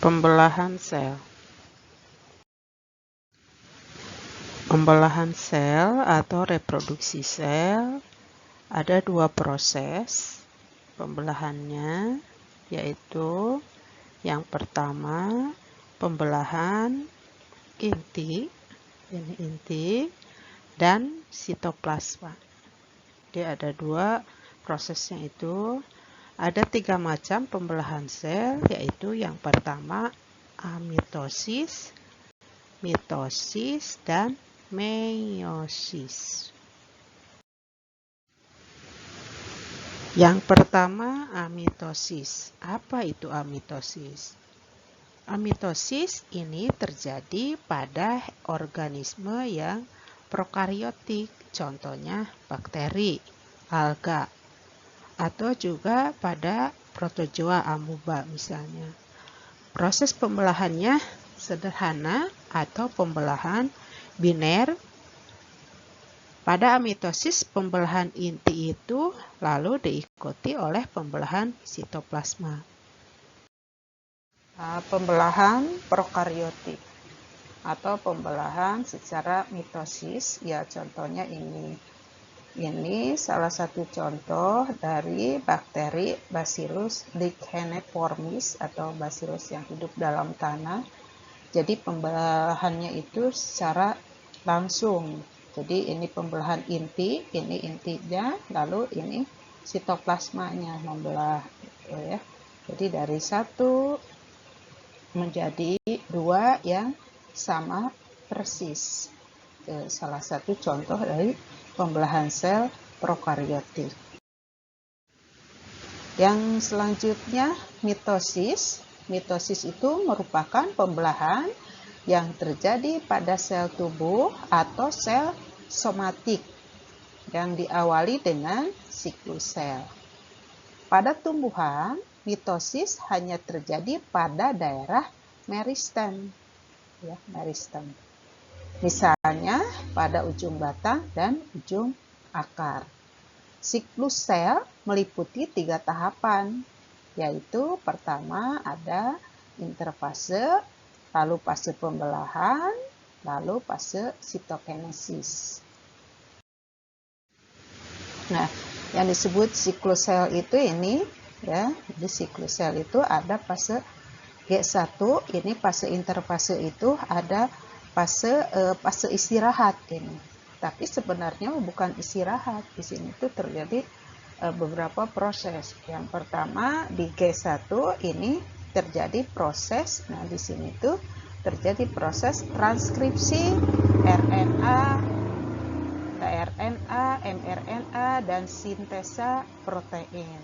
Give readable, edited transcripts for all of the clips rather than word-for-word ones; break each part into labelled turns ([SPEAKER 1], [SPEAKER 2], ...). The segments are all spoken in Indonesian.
[SPEAKER 1] Pembelahan sel. Pembelahan sel atau reproduksi sel ada dua proses pembelahannya, yaitu yang pertama pembelahan inti, ini inti, dan sitoplasma. Jadi ada dua prosesnya itu. Ada tiga macam pembelahan sel, yaitu yang pertama amitosis, mitosis, dan meiosis. Yang pertama amitosis. Apa itu amitosis? Amitosis ini terjadi pada organisme yang prokariotik, contohnya bakteri, alga, atau juga pada protozoa amuba misalnya. Proses pembelahannya sederhana atau pembelahan biner. Pada amitosis, pembelahan inti itu lalu diikuti oleh pembelahan sitoplasma. Pembelahan prokariotik atau pembelahan secara mitosis, ya contohnya ini. Ini salah satu contoh dari bakteri Bacillus licheniformis atau Bacillus yang hidup dalam tanah. Jadi pembelahannya itu secara langsung. Jadi ini pembelahan inti, ini intinya, lalu ini sitoplasmanya membelah, ya. Jadi dari satu menjadi dua yang sama persis. Salah satu contoh dari pembelahan sel prokariotik. Yang selanjutnya mitosis. Mitosis itu merupakan pembelahan yang terjadi pada sel tubuh atau sel somatik yang diawali dengan siklus sel. Pada tumbuhan, mitosis hanya terjadi pada daerah meristem, ya, meristem. Misalnya pada ujung batang dan ujung akar. Siklus sel meliputi 3 tahapan, yaitu pertama ada interfase, lalu fase pembelahan, lalu fase sitokinesis. Nah, yang disebut siklus sel itu ini, ya, di siklus sel itu ada fase G1, ini fase interfase itu ada fase istirahat ini. Tapi sebenarnya bukan istirahat. Di sini tuh terjadi beberapa proses. Yang pertama di G1 ini terjadi proses. Nah, di sini tuh terjadi proses transkripsi RNA, tRNA, mRNA, dan sintesa protein.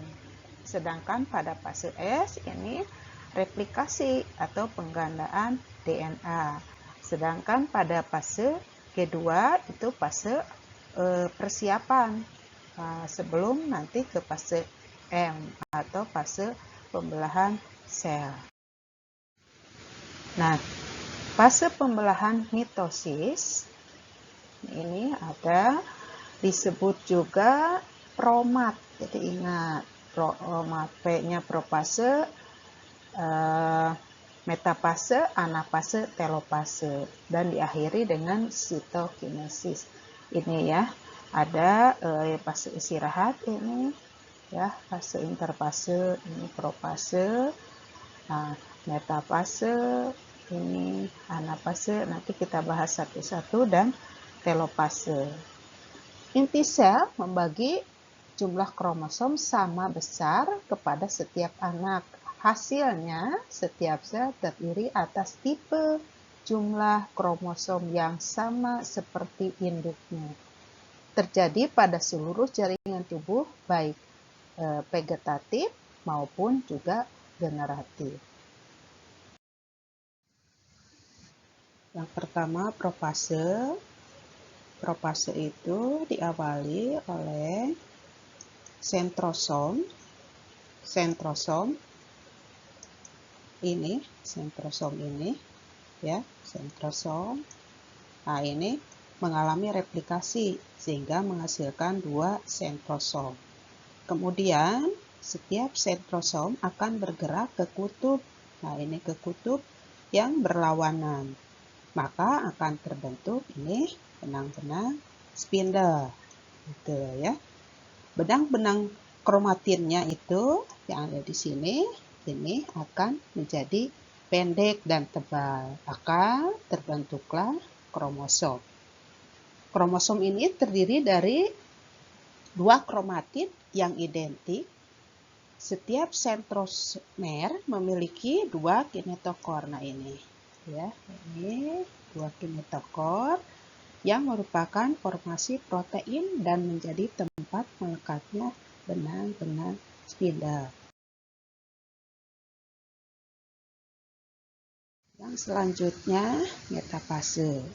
[SPEAKER 1] Sedangkan pada fase S ini replikasi atau penggandaan DNA. Sedangkan pada fase G2 itu fase persiapan sebelum nanti ke fase M atau fase pembelahan sel. Nah, fase pembelahan mitosis ini ada disebut juga promat. Jadi ingat, promat, P-nya propase, metafase, anafase, telofase, dan diakhiri dengan sitokinesis. Ini ya, ada fase istirahat ini, ya, fase interfase ini profase, metafase ini, anafase, nanti kita bahas satu-satu, dan telofase. Inti sel membagi jumlah kromosom sama besar kepada setiap anak. Hasilnya, setiap sel terdiri atas tipe jumlah kromosom yang sama seperti induknya. Terjadi pada seluruh jaringan tubuh, baik vegetatif maupun juga generatif. Yang pertama, profase. Profase itu diawali oleh sentrosom. Sentrosom ini, ya, sentrosom. Nah, ini mengalami replikasi sehingga menghasilkan 2 sentrosom. Kemudian setiap sentrosom akan bergerak ke kutub Nah, ini ke kutub yang berlawanan. Maka akan terbentuk ini benang-benang spindle. Gitu ya. Benang-benang kromatinnya itu yang ada di sini, ini akan menjadi pendek dan tebal. Maka terbentuklah kromosom. Kromosom ini terdiri dari dua kromatid yang identik. Setiap sentromer memiliki dua kinetokor. Nah ini, ya, ini dua kinetokor yang merupakan formasi protein dan menjadi tempat melekatnya benang-benang spindle. Yang selanjutnya metafase.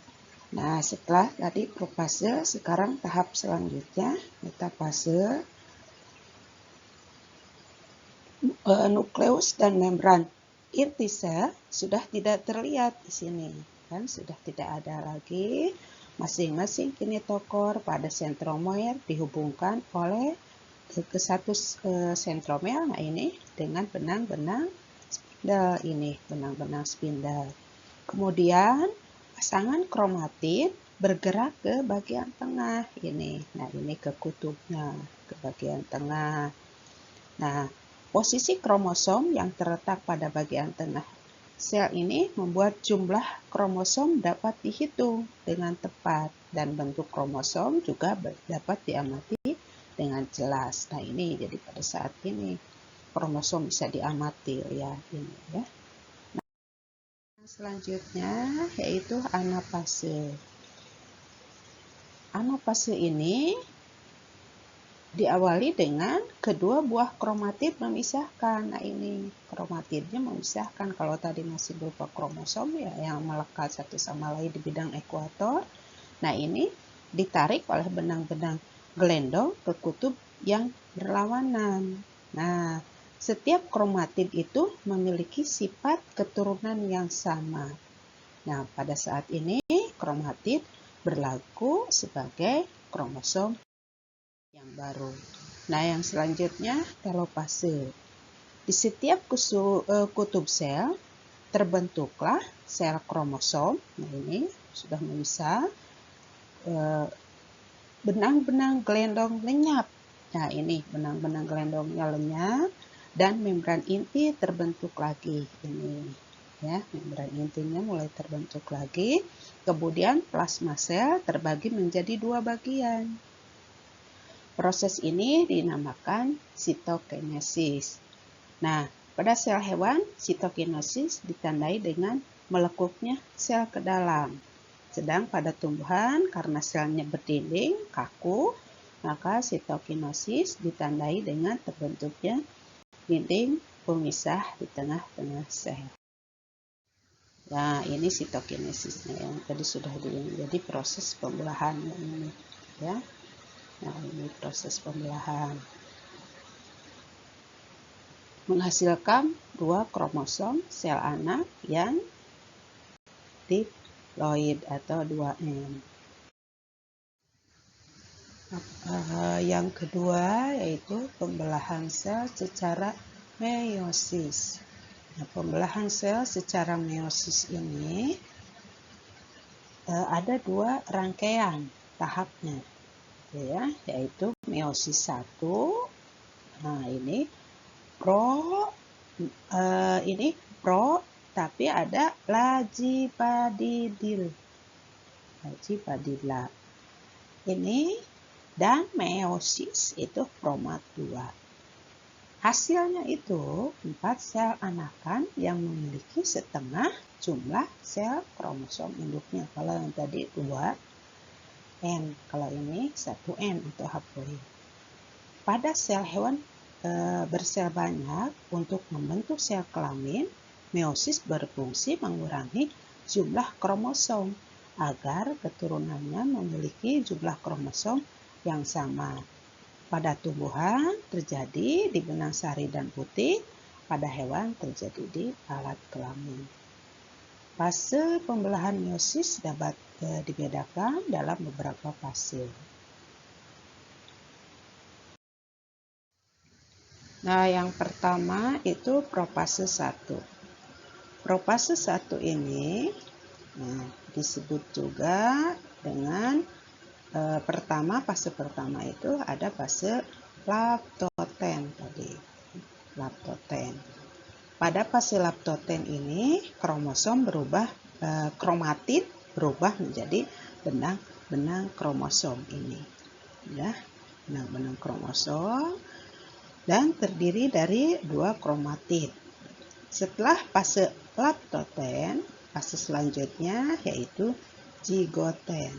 [SPEAKER 1] Nah, setelah tadi profase, sekarang tahap selanjutnya metafase. Nukleus dan membran inti sel sudah tidak terlihat di sini, kan sudah tidak ada lagi. Masing-masing kinetokor pada sentromer dihubungkan oleh ke satu sentromer. Nah, ini dengan benang-benang spindle, ini benang-benang spindle. Kemudian pasangan kromatid bergerak ke bagian tengah ini. Nah, ini ke kutubnya, ke bagian tengah. Nah, posisi kromosom yang terletak pada bagian tengah sel ini membuat jumlah kromosom dapat dihitung dengan tepat dan bentuk kromosom juga dapat diamati dengan jelas. Nah, ini jadi pada saat ini kromosom bisa diamati ya ini ya. Nah, selanjutnya yaitu anafase. Anafase ini diawali dengan kedua buah kromatid memisahkan. Nah, ini kromatidnya memisahkan. Kalau tadi masih berupa kromosom ya yang melekat satu sama lain di bidang ekuator. Nah, ini ditarik oleh benang-benang gelendong ke kutub yang berlawanan. Nah, setiap kromatid itu memiliki sifat keturunan yang sama. Nah, pada saat ini kromatid berlaku sebagai kromosom yang baru. Nah, yang selanjutnya telopase. Di setiap kutub sel terbentuklah sel kromosom. Nah, ini sudah memisah. Benang-benang gelendong lenyap. Nah, ini benang-benang gelendongnya lenyap dan membran inti terbentuk lagi. Ini ya, membran intinya mulai terbentuk lagi. Kemudian plasma sel terbagi menjadi dua bagian. Proses ini dinamakan sitokinesis. Nah, pada sel hewan, sitokinesis ditandai dengan melekuknya sel ke dalam. Sedang pada tumbuhan, karena selnya berdinding, kaku, maka sitokinesis ditandai dengan terbentuknya dinding pemisah di tengah-tengah sel. Nah, ini sitokinesisnya yang tadi sudah jadi proses pembelahan ini, ya. Nah, ini proses pembelahan. Menghasilkan dua kromosom sel anak yang diploid atau 2N. Yang kedua yaitu pembelahan sel secara meiosis. Nah, pembelahan sel secara meiosis ini ada dua rangkaian tahapnya. Ya, yaitu meiosis 1. Nah, ini pro tapi ada lagipadidil. Lagipadilla. Ini dan meiosis itu kromat 2. Hasilnya itu 4 sel anakan yang memiliki setengah jumlah sel kromosom induknya. Kalau yang tadi 2N, kalau ini 1N atau haploid. Pada sel hewan bersel banyak untuk membentuk sel kelamin, meiosis berfungsi mengurangi jumlah kromosom agar keturunannya memiliki jumlah kromosom yang sama. Pada tumbuhan terjadi di benang sari dan putih, pada hewan terjadi di alat kelamin. Fase pembelahan meiosis dapat dibedakan dalam beberapa fase. Nah, yang pertama itu profase 1. Propase 1 ini disebut juga dengan fase pertama itu ada fase laptoten tadi. Laptoten. Pada fase laptoten ini kromosom berubah, kromatid berubah menjadi benang-benang kromosom ini. Ya, benang-benang kromosom dan terdiri dari 2 kromatid. Setelah fase laptoten, fase selanjutnya yaitu zigoten.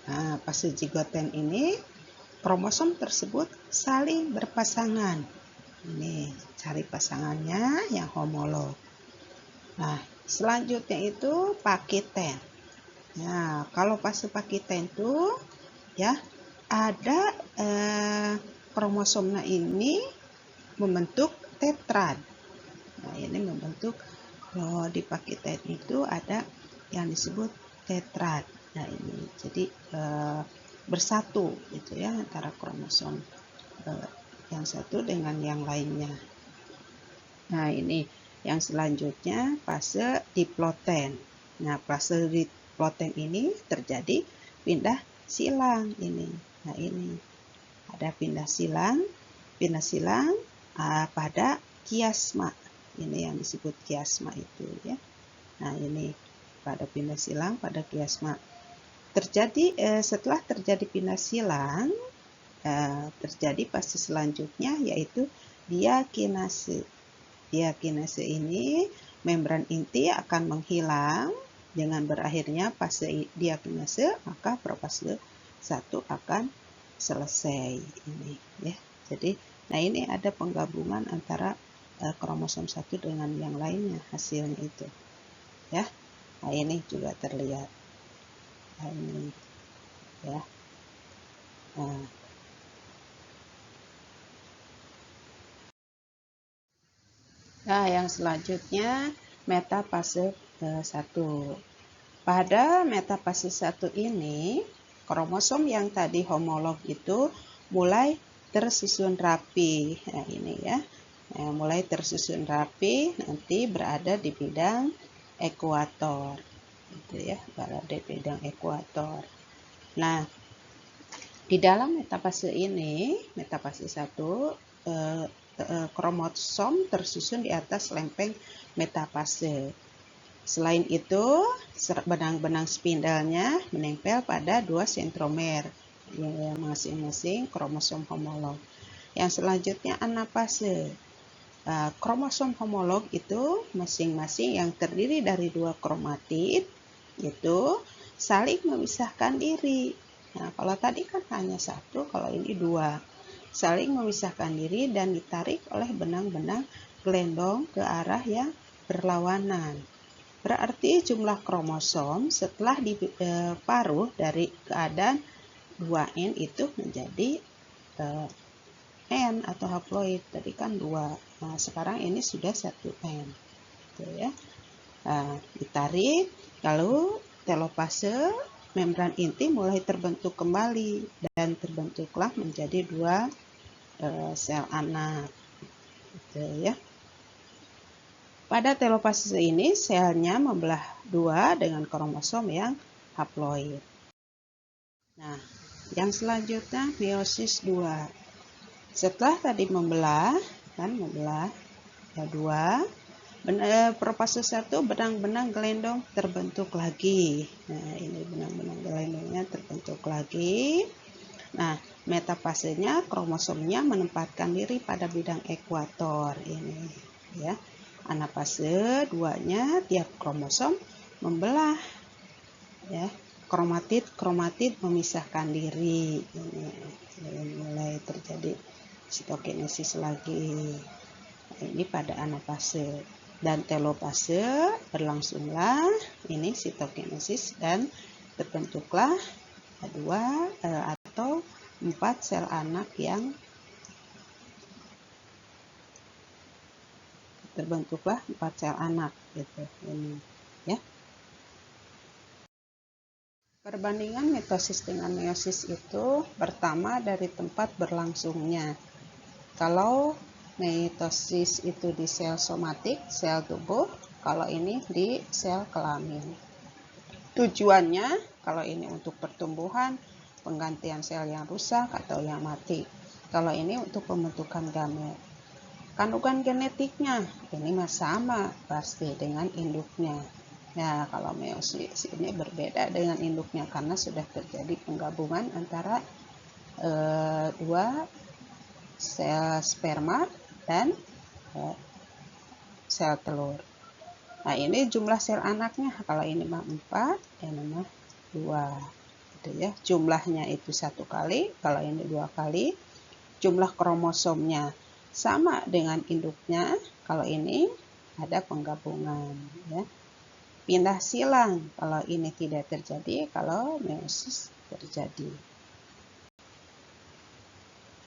[SPEAKER 1] Nah, fase zigoten ini kromosom tersebut saling berpasangan. Ini cari pasangannya yang homolog. Nah, selanjutnya itu pakiten. Nah, kalau fase pakiten itu ya ada kromosomnya ini membentuk tetrad. Nah, ini membentuk, kalau di pakiten itu ada yang disebut tetrad. Nah, ini jadi bersatu gitu ya antara kromosom yang satu dengan yang lainnya. Nah, ini yang selanjutnya fase diploten. Nah, fase diploten ini terjadi pindah silang ini. Nah, ini ada pindah silang pada kiasma. Ini yang disebut kiasma itu ya. Nah, ini pada pindah silang pada kiasma. Terjadi setelah terjadi pindah silang, terjadi fase selanjutnya yaitu diakinase. Diakinase ini membran inti akan menghilang dengan berakhirnya fase diakinase, maka propase 1 akan selesai ini ya. Jadi, nah ini ada penggabungan antara kromosom 1 dengan yang lainnya hasilnya itu ya. Nah, ini juga terlihat. Nah, ini ya. Nah, yang selanjutnya metafase 1. Pada metafase 1 ini kromosom yang tadi homolog itu mulai tersusun rapi. Nah, ini ya. Mulai tersusun rapi, nanti berada di bidang ekuator gitu ya, berada di bidang ekuator. Nah, di dalam metafase ini, metafase 1, kromosom tersusun di atas lempeng metafase. Selain itu, benang-benang spindalnya menempel pada 2 sentromer yang masing-masing kromosom homolog. Yang selanjutnya anafase. Kromosom homolog itu masing-masing yang terdiri dari 2 kromatid itu saling memisahkan diri. Nah, kalau tadi kan hanya 1, kalau ini 2. Saling memisahkan diri dan ditarik oleh benang-benang gelendong ke arah yang berlawanan. Berarti jumlah kromosom setelah diparuh dari keadaan 2N itu menjadi N atau haploid. Tadi kan 2. Nah, sekarang ini sudah 1N. Gitu ya. Nah, ditarik, lalu telopase membran inti mulai terbentuk kembali dan terbentuklah menjadi 2 sel anak. Gitu ya. Pada telopase ini selnya membelah 2 dengan kromosom yang haploid. Nah, yang selanjutnya meiosis 2. Setelah tadi membelah ya 2, propase 1 benang-benang gelendong terbentuk lagi. Nah, ini benang-benang gelendongnya terbentuk lagi. Nah, metafasenya kromosomnya menempatkan diri pada bidang ekuator ini ya. Anafase 2-nya tiap kromosom membelah ya. Kromatid memisahkan diri. Ini mulai terjadi sitokinesis lagi. Ini pada anafase. Dan telopase berlangsunglah ini sitokinesis dan terbentuklah 2 atau 4 sel anak yang terbentuklah 4 sel anak gitu ini ya. Perbandingan mitosis dengan meiosis itu pertama dari tempat berlangsungnya. Kalau mitosis itu di sel somatik, sel tubuh, kalau ini di sel kelamin. Tujuannya kalau ini untuk pertumbuhan, penggantian sel yang rusak atau yang mati. Kalau ini untuk pembentukan gamet. Kandungan genetiknya ini sama pasti dengan induknya. Nah, kalau meiosis ini berbeda dengan induknya karena sudah terjadi penggabungan antara dua sel sperma dan sel telur. Nah, ini jumlah sel anaknya. Kalau ini mah 4, ini mah 2. Gitu ya. Jumlahnya itu 1 kali, kalau ini 2 kali. Jumlah kromosomnya sama dengan induknya, kalau ini ada penggabungan ya. Pindah silang kalau ini tidak terjadi, kalau meiosis terjadi.